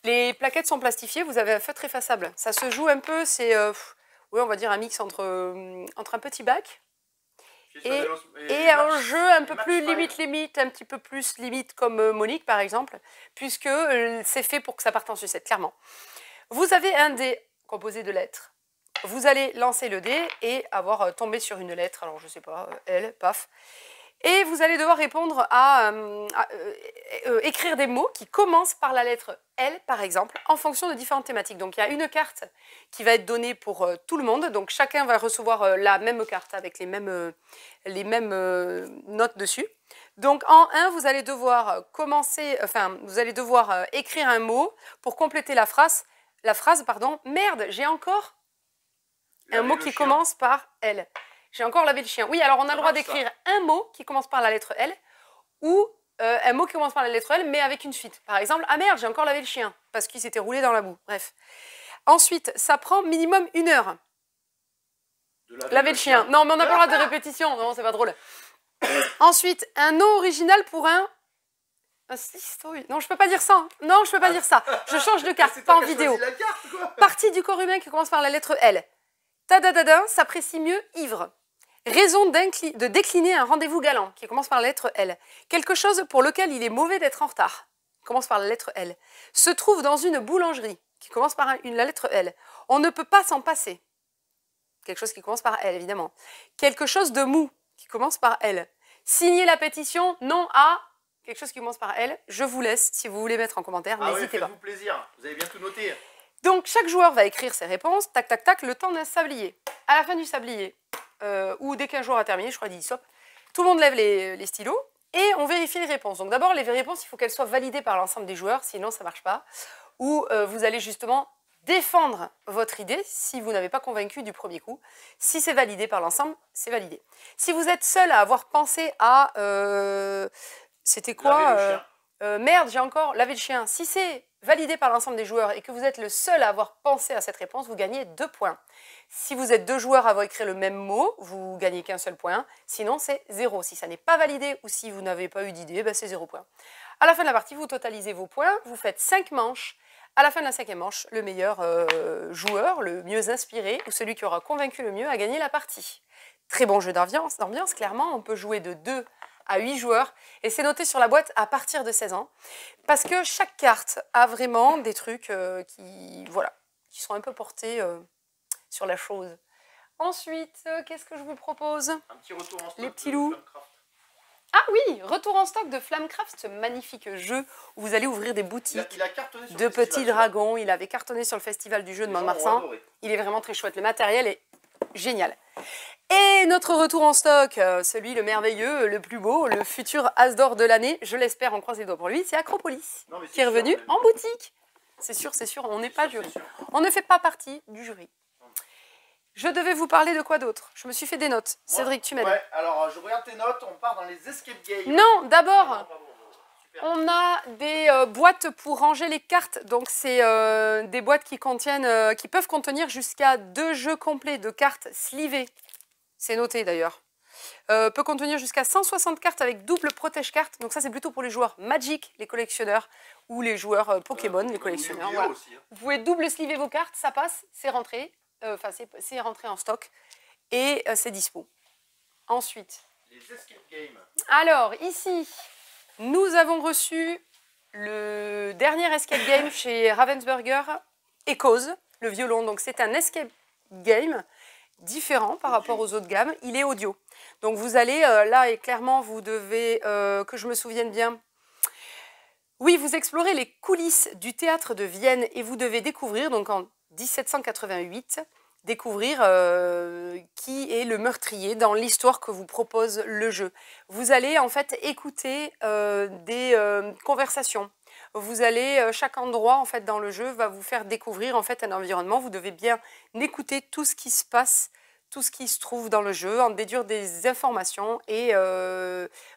Les plaquettes sont plastifiées, vous avez un feutre effaçable. Ça se joue un peu, c'est, oui, on va dire un mix entre un petit bac et un jeu un peu plus limite, un petit peu plus limite comme Monique par exemple, puisque c'est fait pour que ça parte en sucette, clairement. Vous avez un dé composé de lettres. Vous allez lancer le dé et avoir tombé sur une lettre, alors je sais pas, L, paf. Et vous allez devoir répondre écrire des mots qui commencent par la lettre L, par exemple, en fonction de différentes thématiques. Donc, il y a une carte qui va être donnée pour tout le monde. Donc, chacun va recevoir la même carte avec les mêmes notes dessus. Donc, en 1, vous allez devoir écrire un mot pour compléter la phrase. Merde, j'ai encore un mot qui commence par L. J'ai encore lavé le chien. Oui, alors on a le droit d'écrire un mot qui commence par la lettre L ou un mot qui commence par la lettre L mais avec une suite. Par exemple, ah merde, j'ai encore lavé le chien parce qu'il s'était roulé dans la boue. Bref. Ensuite, ça prend minimum 1 heure. Laver le chien. Non, mais on n'a pas le droit de répétition. Non, c'est pas drôle. Ensuite, un nom original pour un... Non, je peux pas dire ça. Hein. Non, je peux pas dire ça. Je change de carte, pas en vidéo. Partie du corps humain qui commence par la lettre L. Tadadadin s'apprécie mieux ivre. Raison de décliner un rendez-vous galant, qui commence par la lettre L. Quelque chose pour lequel il est mauvais d'être en retard, qui commence par la lettre L. Se trouve dans une boulangerie, qui commence par la lettre L. On ne peut pas s'en passer. Quelque chose qui commence par L, évidemment. Quelque chose de mou, qui commence par L. Signer la pétition, non à... Quelque chose qui commence par L. Je vous laisse, si vous voulez mettre en commentaire, n'hésitez pas. Faites-vous plaisir, vous avez bien tout noté. Donc, chaque joueur va écrire ses réponses, tac, tac, tac, le temps d'un sablier. À la fin du sablier, ou dès qu'un joueur a terminé, je crois, dit stop, tout le monde lève les stylos et on vérifie les réponses. Donc d'abord, les réponses, il faut qu'elles soient validées par l'ensemble des joueurs, sinon ça ne marche pas. Ou vous allez justement défendre votre idée si vous n'avez pas convaincu du premier coup. Si c'est validé par l'ensemble, c'est validé. Si vous êtes seul à avoir pensé à... c'était quoi merde, j'ai encore lavé le chien. Si c'est validé par l'ensemble des joueurs et que vous êtes le seul à avoir pensé à cette réponse, vous gagnez 2 points. Si vous êtes 2 joueurs à avoir écrit le même mot, vous gagnez qu'un seul point. Sinon, c'est 0. Si ça n'est pas validé ou si vous n'avez pas eu d'idée, ben c'est 0 point. À la fin de la partie, vous totalisez vos points, vous faites 5 manches. À la fin de la 5e manche, le meilleur joueur, le mieux inspiré ou celui qui aura convaincu le mieux a gagné la partie. Très bon jeu d'ambiance, clairement. On peut jouer de 2 à 8 joueurs et c'est noté sur la boîte à partir de 16 ans parce que chaque carte a vraiment des trucs qui sont un peu portés sur la chose. Ensuite, qu'est-ce que je vous propose? Un petit retour en stock. Les petits loups. Ah oui, retour en stock de Flamecraft, ce magnifique jeu où vous allez ouvrir des boutiques il a cartonné sur de petits dragons. Il avait cartonné sur le festival du jeu de Mont-de-Marsan. Il est vraiment très chouette. Le matériel est génial. Et notre retour en stock, celui le merveilleux, le plus beau, le futur as d'or de l'année, je l'espère, on croise les doigts pour lui, c'est Acropolis, qui est revenu en boutique. C'est sûr, on n'est pas jury. On ne fait pas partie du jury. Je devais vous parler de quoi d'autre? Je me suis fait des notes. Ouais, Cédric, tu m'aides. Ouais, alors je regarde tes notes, on part dans les escape games. Non, d'abord, on a des boîtes pour ranger les cartes. Donc c'est des boîtes qui peuvent contenir jusqu'à 2 jeux complets de cartes slivées. C'est noté d'ailleurs. Peut contenir jusqu'à 160 cartes avec double protège-carte. Donc ça, c'est plutôt pour les joueurs Magic, les collectionneurs, ou les joueurs Pokémon, les collectionneurs. Voilà. Aussi, hein. Vous pouvez double sliver vos cartes, ça passe, c'est rentré. C'est rentré en stock et c'est dispo. Ensuite, les escape games. Alors, ici, nous avons reçu le dernier escape game chez Ravensburger, Echoes, le violon. Donc c'est un escape game différent par rapport aux autres gammes, il est audio. Donc vous allez, là et clairement vous devez, que je me souvienne bien, oui, vous explorez les coulisses du théâtre de Vienne et vous devez découvrir, donc en 1788, découvrir qui est le meurtrier dans l'histoire que vous propose le jeu. Vous allez en fait écouter des conversations. Vous allez, chaque endroit en fait dans le jeu va vous faire découvrir en fait un environnement. Vous devez bien écouter tout ce qui se passe, tout ce qui se trouve dans le jeu, en déduire des informations et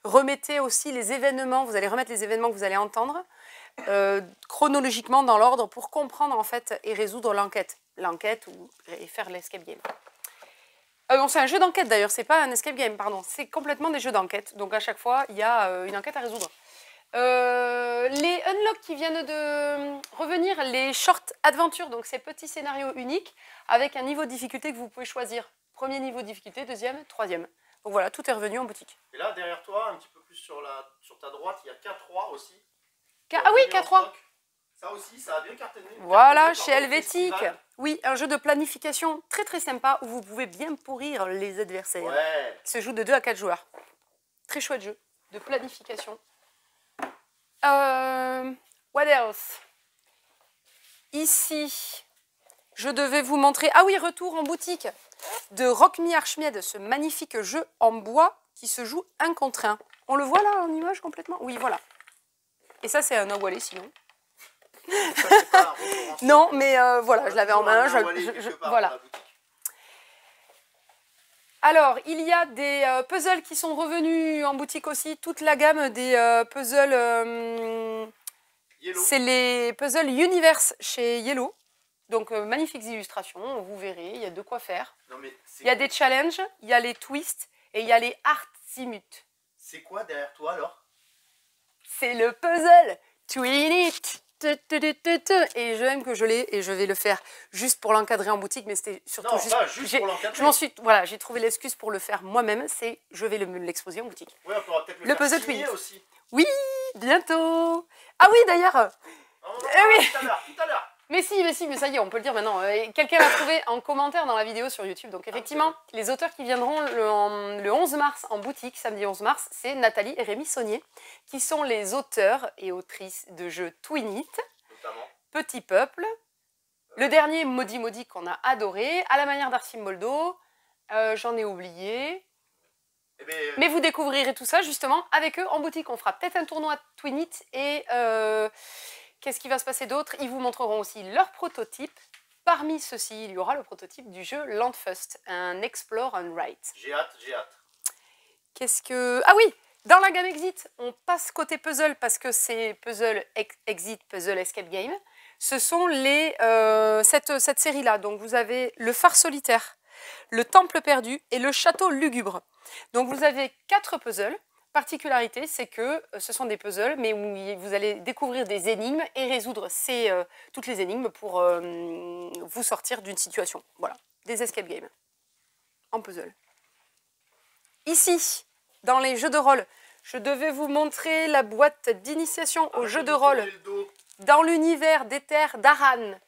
remettez aussi les événements. Vous allez remettre les événements que vous allez entendre chronologiquement dans l'ordre pour comprendre en fait et résoudre l'enquête. L'enquête et faire l'escape game. Bon, c'est un jeu d'enquête d'ailleurs, c'est pas un escape game, pardon. C'est complètement des jeux d'enquête. Donc à chaque fois, il y a une enquête à résoudre. Les unlocks qui viennent de revenir, les short adventures, donc ces petits scénarios uniques avec un niveau de difficulté que vous pouvez choisir. Premier niveau de difficulté, deuxième, troisième. Donc voilà, tout est revenu en boutique. Et là, derrière toi, un petit peu plus sur ta droite, il y a K3 aussi. Ah oui, K3. Ça aussi, ça a bien cartonné. Voilà, chez Helvétique. Oui, un jeu de planification très très sympa où vous pouvez bien pourrir les adversaires. Ouais. Il se joue de 2 à 4 joueurs. Très chouette jeu de planification. What else? Ici, je devais vous montrer... Ah oui, retour en boutique de Rock Me Archimède, ce magnifique jeu en bois qui se joue 1 contre 1. On le voit là en image complètement? Oui, voilà. Et ça, c'est un Awalé sinon. Ça, non, mais voilà, je l'avais en main. Voilà. Alors, il y a des puzzles qui sont revenus en boutique aussi. Toute la gamme des puzzles... c'est les puzzles Universe chez Yellow. Donc, magnifiques illustrations, vous verrez, il y a de quoi faire. Il y a des challenges, il y a les twists et il y a les art simut. C'est quoi derrière toi alors? C'est le puzzle Twin It. Et j'aime que je l'ai et je vais le faire juste pour l'encadrer en boutique, mais c'était surtout non, pas juste pour l'encadrer. Voilà, j'ai trouvé l'excuse pour le faire moi-même, c'est je vais l'exposer en boutique. Oui, on pourra peut-être le puzzle Twin It aussi. Oui, bientôt. Ah oui, d'ailleurs. Oui. Tout à l'heure. Mais ça y est, on peut le dire maintenant. Quelqu'un l'a trouvé en commentaire dans la vidéo sur YouTube. Donc effectivement, les auteurs qui viendront le 11 mars en boutique, samedi 11 mars, c'est Nathalie et Rémi Saunier, qui sont les auteurs et autrices de jeux Twin It, Petit Peuple, le dernier Maudit Maudit qu'on a adoré, à la manière d'Arcimboldo, j'en ai oublié. Mais vous découvrirez tout ça justement avec eux en boutique. On fera peut-être un tournoi Twin It et... qu'est-ce qui va se passer d'autre? Ils vous montreront aussi leur prototype. Parmi ceux-ci, il y aura le prototype du jeu Landfust, un Explore and Write. J'ai hâte. Qu'est-ce que... Ah oui, dans la gamme Exit, on passe côté puzzle parce que c'est puzzle Exit, puzzle escape game. Ce sont cette série-là. Donc vous avez le phare solitaire, le temple perdu et le château lugubre. Donc vous avez 4 puzzles. Particularité, c'est que ce sont des puzzles, mais où vous allez découvrir des énigmes et résoudre toutes les énigmes pour vous sortir d'une situation. Voilà, des escape games en puzzle. Ici, dans les jeux de rôle, je devais vous montrer la boîte d'initiation aux jeux de rôle dans l'univers des terres d'Aran.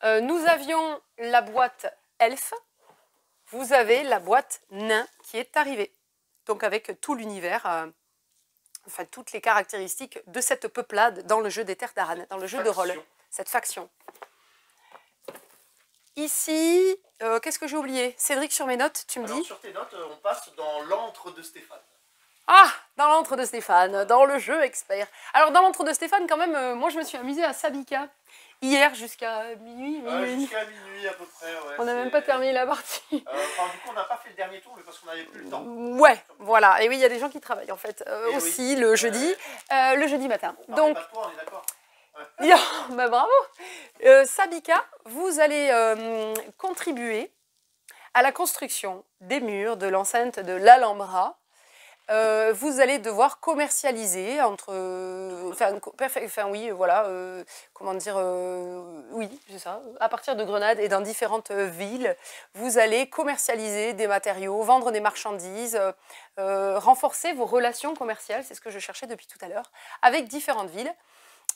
Nous avions la boîte elfe, vous avez la boîte nain qui est arrivée. Donc avec tout l'univers, enfin toutes les caractéristiques de cette peuplade dans le jeu des terres d'Aran, dans le jeu de rôle, cette faction. Ici, qu'est-ce que j'ai oublié? Cédric, sur mes notes, tu me dis? Sur tes notes, on passe dans l'antre de Stéphane. Ah, dans l'antre de Stéphane, dans le jeu expert. Alors dans l'antre de Stéphane, quand même, moi je me suis amusée à Sabika. Hier jusqu'à minuit. Jusqu'à minuit à peu près, ouais. On n'a même pas terminé la partie. Du coup, on n'a pas fait le dernier tour, mais parce qu'on n'avait plus le temps. Ouais, voilà. Et oui, il y a des gens qui travaillent en fait aussi le jeudi matin. Donc, pas de toi, on est d'accord. Ouais. Bah, bravo. Sabika, vous allez contribuer à la construction des murs de l'enceinte de l'Alhambra. Vous allez devoir commercialiser oui, c'est ça, à partir de Grenade et dans différentes villes, vous allez commercialiser des matériaux, vendre des marchandises, renforcer vos relations commerciales, c'est ce que je cherchais depuis tout à l'heure, avec différentes villes,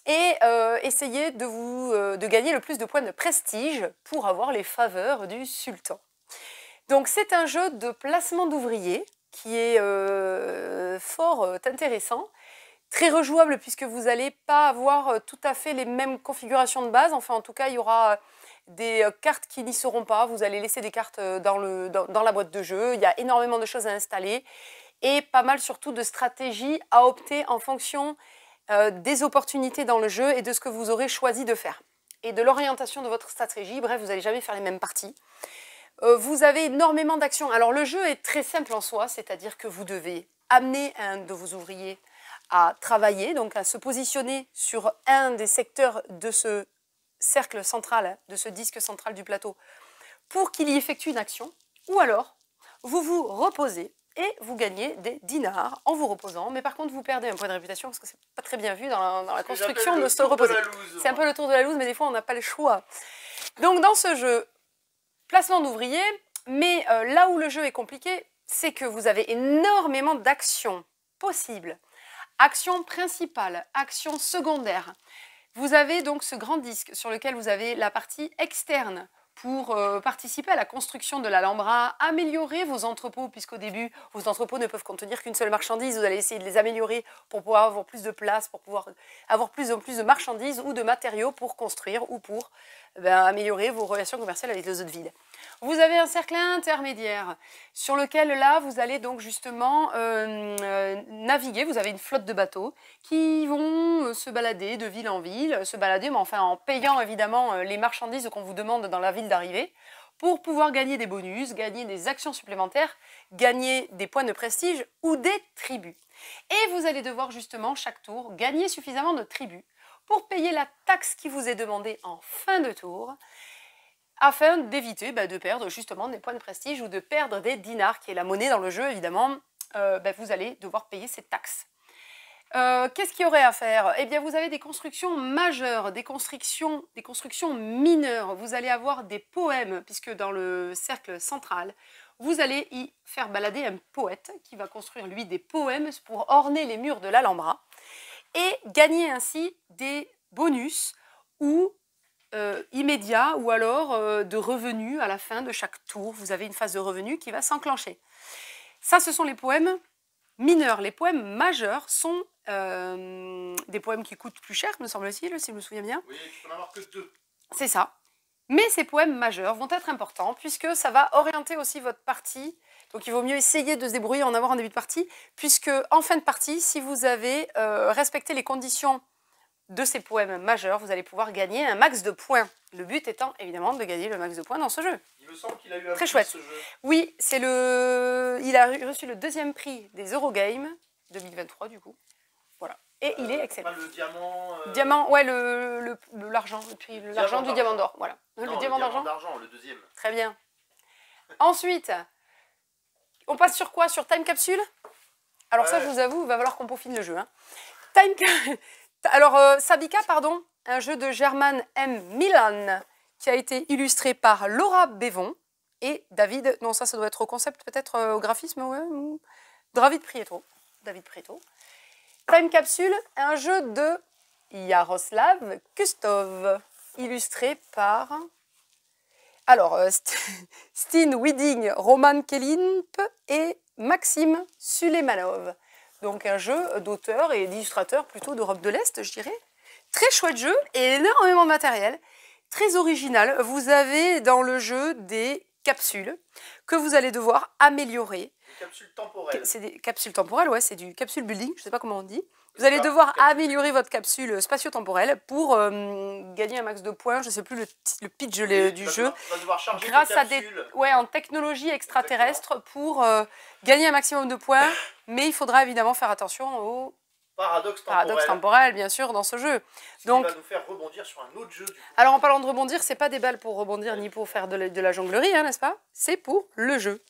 et essayer de gagner le plus de points de prestige pour avoir les faveurs du sultan. Donc c'est un jeu de placement d'ouvriers qui est fort intéressant, très rejouable puisque vous n'allez pas avoir tout à fait les mêmes configurations de base. Enfin en tout cas il y aura des cartes qui n'y seront pas, vous allez laisser des cartes dans la boîte de jeu, il y a énormément de choses à installer et pas mal surtout de stratégies à opter en fonction des opportunités dans le jeu et de ce que vous aurez choisi de faire et de l'orientation de votre stratégie. Bref, vous n'allez jamais faire les mêmes parties. Vous avez énormément d'actions. Alors le jeu est très simple en soi, c'est-à-dire que vous devez amener un de vos ouvriers à travailler, donc à se positionner sur un des secteurs de ce cercle central, de ce disque central du plateau, pour qu'il y effectue une action, ou alors vous vous reposez et vous gagnez des dinars en vous reposant, mais par contre vous perdez un point de réputation parce que c'est pas très bien vu dans la construction de se reposer. C'est un peu le tour de la loose, mais des fois on n'a pas le choix. Donc dans ce jeu, placement d'ouvriers, mais là où le jeu est compliqué, c'est que vous avez énormément d'actions possibles. Action principale, action secondaire. Vous avez donc ce grand disque sur lequel vous avez la partie externe pour participer à la construction de l'Alhambra, améliorer vos entrepôts, puisqu'au début, vos entrepôts ne peuvent contenir qu'une seule marchandise. Vous allez essayer de les améliorer pour pouvoir avoir plus de place, pour pouvoir avoir plus en plus de marchandises ou de matériaux pour construire ou pour améliorer vos relations commerciales avec les autres villes. Vous avez un cercle intermédiaire sur lequel là vous allez donc justement naviguer. Vous avez une flotte de bateaux qui vont se balader de ville en ville, mais enfin en payant évidemment les marchandises qu'on vous demande dans la ville d'arrivée pour pouvoir gagner des bonus, gagner des actions supplémentaires, gagner des points de prestige ou des tribus. Et vous allez devoir justement chaque tour gagner suffisamment de tribus pour payer la taxe qui vous est demandée en fin de tour, afin d'éviter de perdre justement des points de prestige ou de perdre des dinars, qui est la monnaie dans le jeu évidemment. Vous allez devoir payer cette taxe. Qu'est-ce qu'il y aurait à faire? Eh bien vous avez des constructions majeures, des constructions mineures. Vous allez avoir des poèmes, puisque dans le cercle central, vous allez y faire balader un poète qui va construire lui des poèmes pour orner les murs de l'Alhambra et gagner ainsi des bonus ou immédiats ou alors de revenus à la fin de chaque tour. Vous avez une phase de revenus qui va s'enclencher. Ça, ce sont les poèmes mineurs. Les poèmes majeurs sont des poèmes qui coûtent plus cher, me semble-t-il, si je me souviens bien. Oui, tu peux en avoir que 2. C'est ça. Mais ces poèmes majeurs vont être importants puisque ça va orienter aussi votre partie. Donc il vaut mieux essayer de se débrouiller, en avoir en début de partie, puisque en fin de partie, si vous avez respecté les conditions de ces poèmes majeurs, vous allez pouvoir gagner un max de points. Le but étant évidemment de gagner le max de points dans ce jeu. Il me semble qu'il a eu un très prix, chouette. Ce jeu. Oui, il a reçu le 2e prix des Eurogames 2023 du coup. Voilà. Et il est excellent. Le diamant. Diamant, ouais, l'argent, l'argent du diamant d'or, voilà. Non, le diamant d'argent. Le 2e. Très bien. Ensuite, on passe sur quoi? Sur Time Capsule? Alors ça, je vous avoue, il va falloir qu'on peaufine le jeu. Hein. Alors, Sabika, pardon, un jeu de German M. Milan qui a été illustré par Laura Bévon et David, non ça doit être au concept, peut-être au graphisme, ouais, David Prieto. Time Capsule, un jeu de Jaroslav Kustov, illustré par... Alors, Steen Widing, Roman Kelimp et Maxime Suleimanov. Donc un jeu d'auteur et d'illustrateur plutôt d'Europe de l'Est, je dirais. Très chouette jeu et énormément de matériel. Très original. Vous avez dans le jeu des capsules que vous allez devoir améliorer. Des capsules temporelles. C'est des capsules temporelles, ouais, c'est du capsule building, je ne sais pas comment on dit. Vous allez devoir améliorer votre capsule spatio-temporelle pour gagner un max de points. Je ne sais plus le pitch du jeu. Grâce à des en technologie extraterrestre pour gagner un maximum de points. Mais il faudra évidemment faire attention au paradoxe temporel, bien sûr, dans ce jeu. Donc, qui va nous faire rebondir sur un autre jeu. Du coup. Alors en parlant de rebondir, c'est pas des balles pour rebondir ni pour faire de la jonglerie, hein, n'est-ce pas? C'est pour le jeu.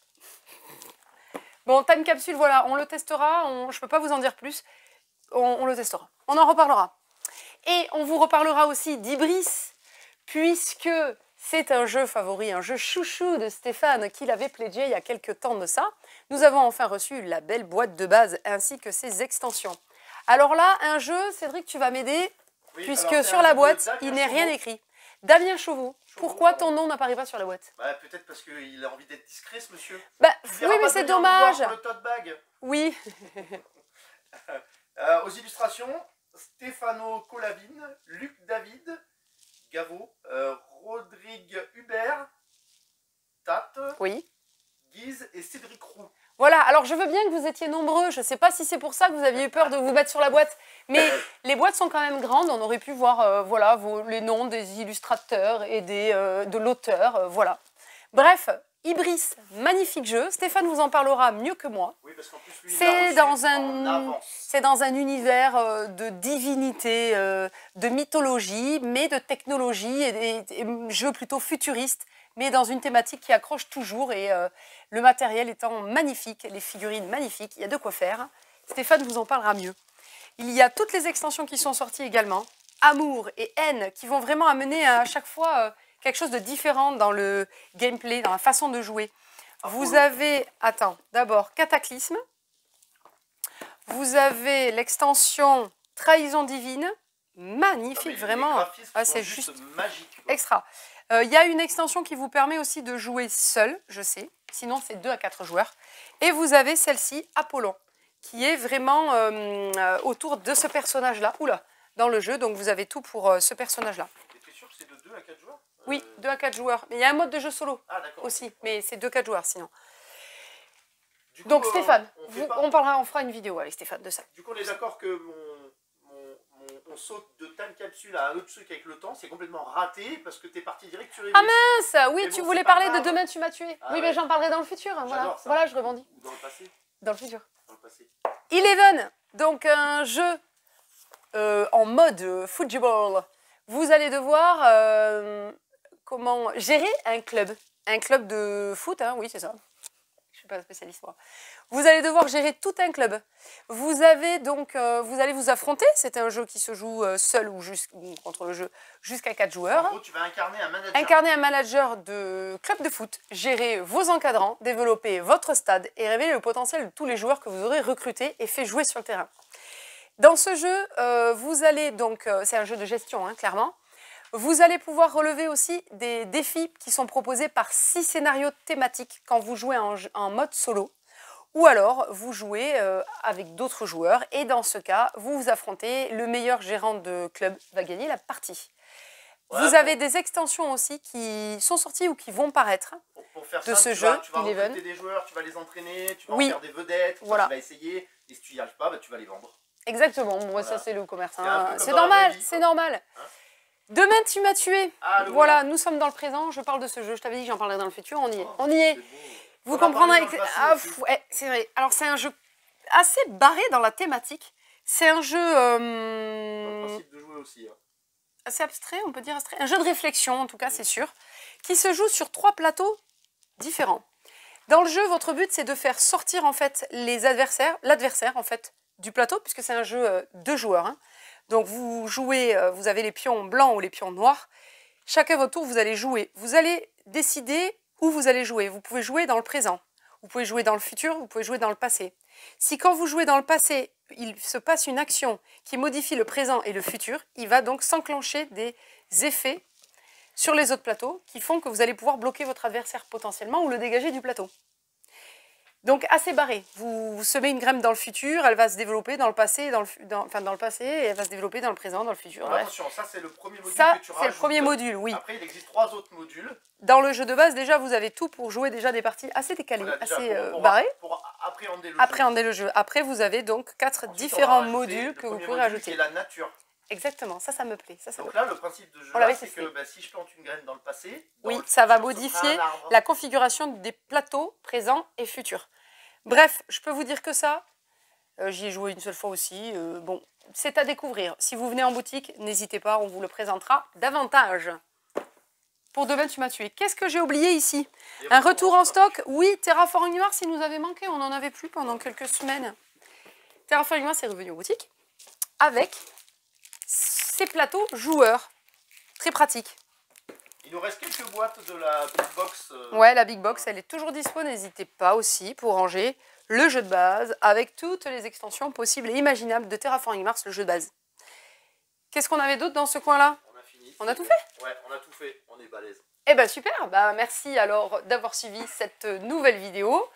Bon, Time Capsule, voilà, on le testera. Je ne peux pas vous en dire plus. On le testera. On en reparlera. Et on vous reparlera aussi d'Ibris, puisque c'est un jeu favori, un jeu chouchou de Stéphane qui l'avait pledgé il y a quelques temps de ça. Nous avons enfin reçu la belle boîte de base ainsi que ses extensions. Alors là, un jeu, Cédric, tu vas m'aider, puisque sur la boîte, il n'est rien écrit. Damien Chauveau. Pourquoi ton nom n'apparaît pas sur la boîte? Bah, peut-être parce qu'il a envie d'être discret, ce monsieur. Bah, oui, mais c'est dommage. Pour le tote bag. Oui. Aux illustrations, Stefano Colavine, Luc David, Gavo, Rodrigue Hubert, Tate, Oui. Guise et Cédric Roux. Voilà, alors je veux bien que vous étiez nombreux, je ne sais pas si c'est pour ça que vous aviez eu peur de vous mettre sur la boîte, mais les boîtes sont quand même grandes, on aurait pu voir voilà, les noms des illustrateurs et de l'auteur, voilà. Bref, Ibris, magnifique jeu, Stéphane vous en parlera mieux que moi. Oui, parce qu'en plus, lui, c'est dans un univers de divinité, de mythologie, mais de technologie, et jeu plutôt futuriste, mais dans une thématique qui accroche toujours, et le matériel étant magnifique, les figurines magnifiques, il y a de quoi faire. Stéphane vous en parlera mieux. Il y a toutes les extensions qui sont sorties également, Amour et Haine, qui vont vraiment amener à chaque fois quelque chose de différent dans le gameplay, dans la façon de jouer. Vous avez, attends, d'abord Cataclysme, vous avez l'extension Trahison Divine, magnifique, vraiment, c'est juste magique, extra. Il y a une extension qui vous permet aussi de jouer seul, je sais, sinon c'est 2 à 4 joueurs. Et vous avez celle-ci, Apollon, qui est vraiment autour de ce personnage-là, dans le jeu, donc vous avez tout pour ce personnage-là. Tu es sûr que c'est de 2 à 4 joueurs? Oui, 2 à 4 joueurs, mais il y a un mode de jeu solo aussi, okay. Mais c'est 2 à 4 joueurs sinon. Du coup, donc Stéphane, on fera une vidéo avec Stéphane de ça. Du coup on est d'accord que on saute de time capsule à un autre truc avec le temps, c'est complètement raté parce que tu es parti direct sur Ibris. Ah mince, oui, tu voulais parler de Demain tu m'as tué. Oui, mais j'en parlerai dans le futur, voilà, je rebondis. Ou dans le passé? Dans le futur. Dans le passé. Eleven, donc un jeu en mode football. Vous allez devoir comment gérer un club de foot, hein, oui c'est ça. Je suis pas spécialiste moi. Vous allez devoir gérer tout un club. Vous avez donc, vous allez vous affronter. C'est un jeu qui se joue seul ou contre le jeu jusqu'à 4 joueurs. En gros, tu vas incarner un manager. Incarner un manager de club de foot, gérer vos encadrants, développer votre stade et révéler le potentiel de tous les joueurs que vous aurez recrutés et fait jouer sur le terrain. Dans ce jeu, vous allez donc, c'est un jeu de gestion, hein, clairement. Vous allez pouvoir relever aussi des défis qui sont proposés par 6 scénarios thématiques quand vous jouez en mode solo. Ou alors, vous jouez avec d'autres joueurs et dans ce cas, vous vous affrontez, le meilleur gérant de club va gagner la partie. Ouais, vous avez des extensions aussi qui sont sorties ou qui vont paraître pour faire de ça, ce jeu. Tu vas recruter des joueurs, tu vas les entraîner, tu vas en faire des vedettes, voilà. Tu vas essayer, et si tu n'y arrives pas, bah, tu vas les vendre. Exactement, bon, voilà. Ça c'est le commerce. Hein. C'est normal, c'est normal. Hein? Demain tu m'as tué. Voilà, nous sommes dans le présent, je parle de ce jeu, je t'avais dit que j'en parlerai dans le futur, on y est. On y est. Vous comprendrez. C'est vrai. Alors c'est un jeu assez barré dans la thématique. C'est un jeu le principe de jouer aussi, hein. Assez abstrait, on peut dire abstrait. Un jeu de réflexion en tout cas, c'est sûr, qui se joue sur 3 plateaux différents. Dans le jeu, votre but c'est de faire sortir en fait l'adversaire en fait du plateau, puisque c'est un jeu 2 joueurs. Hein. Donc vous jouez, vous avez les pions blancs ou les pions noirs. Chacun votre tour, vous allez jouer. Vous allez décider où vous allez jouer. Vous pouvez jouer dans le présent, vous pouvez jouer dans le futur, vous pouvez jouer dans le passé. Si quand vous jouez dans le passé, il se passe une action qui modifie le présent et le futur, il va donc s'enclencher des effets sur les autres plateaux qui font que vous allez pouvoir bloquer votre adversaire potentiellement ou le dégager du plateau. Donc assez barré. Vous semez une graine dans le futur, elle va se développer dans le passé, dans le passé, et elle va se développer dans le présent, dans le futur. Alors, attention, ça c'est le premier module que tu rajoutes. C'est le premier module, oui. Après, il existe 3 autres modules. Dans le jeu de base, déjà, vous avez tout pour jouer déjà des parties assez décalées, voilà, assez barrées. Pour appréhender le jeu. Après, vous avez donc 4 différents modules que vous pouvez rajouter. C'est la nature. Exactement, ça me plaît. Donc là, le principe de jeu, c'est que si je plante une graine dans le passé, ça va modifier la configuration des plateaux présents et futurs. Bref, je peux vous dire que ça, j'y ai joué une seule fois aussi, bon, c'est à découvrir. Si vous venez en boutique, n'hésitez pas, on vous le présentera davantage. Pour Demain tu m'as tué. Qu'est-ce que j'ai oublié ici? Un retour en stock. Oui, Terraforming Mars, il nous avait manqué, on n'en avait plus pendant quelques semaines. Terraforming Mars est revenu en boutique avec ces plateaux joueurs, très pratiques. Il nous reste quelques boîtes de la Big Box. Ouais, la Big Box, elle est toujours dispo. N'hésitez pas aussi pour ranger le jeu de base avec toutes les extensions possibles et imaginables de Terraforming Mars, le jeu de base. Qu'est-ce qu'on avait d'autre dans ce coin-là? On a fini. On a tout fait? Ouais, on a tout fait. On est balèze. Eh ben super, bah, merci alors d'avoir suivi cette nouvelle vidéo.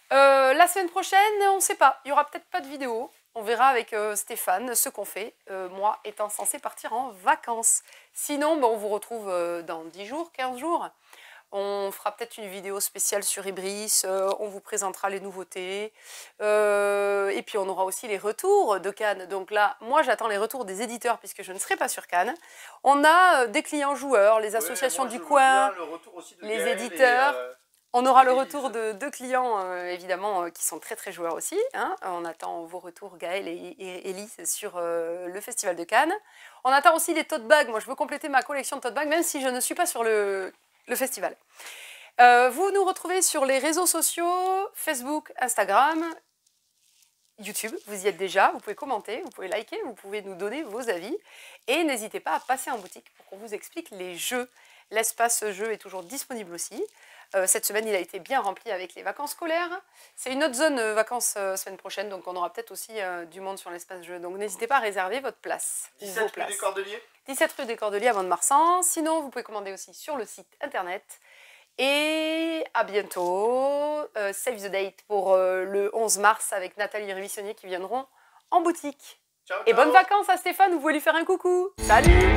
La semaine prochaine, on ne sait pas, il n'y aura peut-être pas de vidéo. On verra avec Stéphane ce qu'on fait, moi étant censée partir en vacances. Sinon, on vous retrouve dans 10 jours, 15 jours. On fera peut-être une vidéo spéciale sur Ibris, on vous présentera les nouveautés. Et puis on aura aussi les retours de Cannes. Donc là, moi j'attends les retours des éditeurs puisque je ne serai pas sur Cannes. On a des clients joueurs, les associations du coin, les éditeurs. On aura le retour de deux clients, évidemment, qui sont très très joueurs aussi. Hein. On attend vos retours, Gaël et Elise, sur le Festival de Cannes. On attend aussi les tote bags. Moi, je veux compléter ma collection de tote bags, même si je ne suis pas sur le festival. Vous nous retrouvez sur les réseaux sociaux, Facebook, Instagram, YouTube. Vous y êtes déjà. Vous pouvez commenter, vous pouvez liker, vous pouvez nous donner vos avis. Et n'hésitez pas à passer en boutique pour qu'on vous explique les jeux. L'espace jeu est toujours disponible aussi. Cette semaine, il a été bien rempli avec les vacances scolaires. C'est une autre zone vacances semaine prochaine, donc on aura peut-être aussi du monde sur l'espace jeu. Donc n'hésitez pas à réserver votre place. 17 rue des Cordeliers. 17 rue des Cordeliers à Mont-de-Marsan. Sinon, vous pouvez commander aussi sur le site internet. Et à bientôt. Save the date pour le 11 mars avec Nathalie et Révissonnier qui viendront en boutique. Ciao, et ciao. bonnes vacances à Stéphane, vous pouvez lui faire un coucou. Salut!